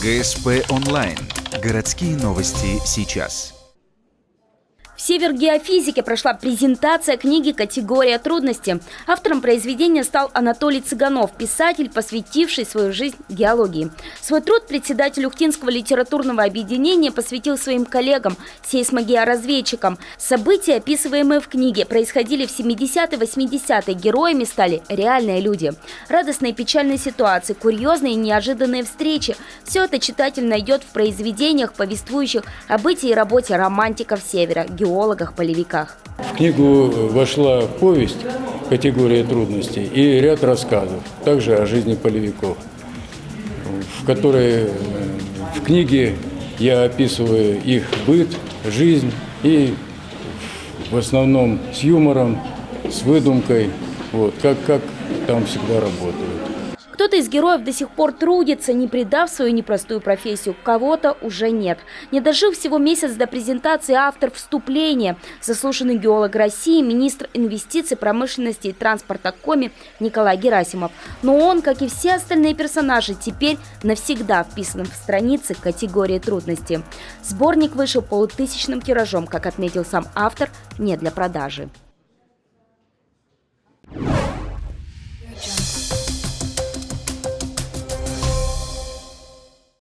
ГСП онлайн. Городские новости сейчас. В Севергеофизике прошла презентация книги «Категория трудности». Автором произведения стал Анатолий Цыганов, писатель, посвятивший свою жизнь геологии. Свой труд председатель Ухтинского литературного объединения посвятил своим коллегам, сейсмогеоразведчикам. События, описываемые в книге, происходили в 70-е, 80-е. Героями стали реальные люди. Радостные и печальные ситуации, курьезные и неожиданные встречи – все это читатель найдет в произведениях, повествующих о бытии и работе романтиков Севера, геологах-полевиках. В книгу вошла повесть «Категория трудностей» и ряд рассказов, также о жизни полевиков, в книге я описываю их быт, жизнь и в основном с юмором, с выдумкой, как там всегда работают. Кто-то из героев до сих пор трудится, не предав свою непростую профессию. Кого-то уже нет. Не дожив всего месяц до презентации, автор вступления, заслуженный геолог России, министр инвестиций, промышленности и транспорта Коми Николай Герасимов. Но он, как и все остальные персонажи, теперь навсегда вписан в страницы категории трудности. Сборник вышел полутысячным тиражом, как отметил сам автор, не для продажи.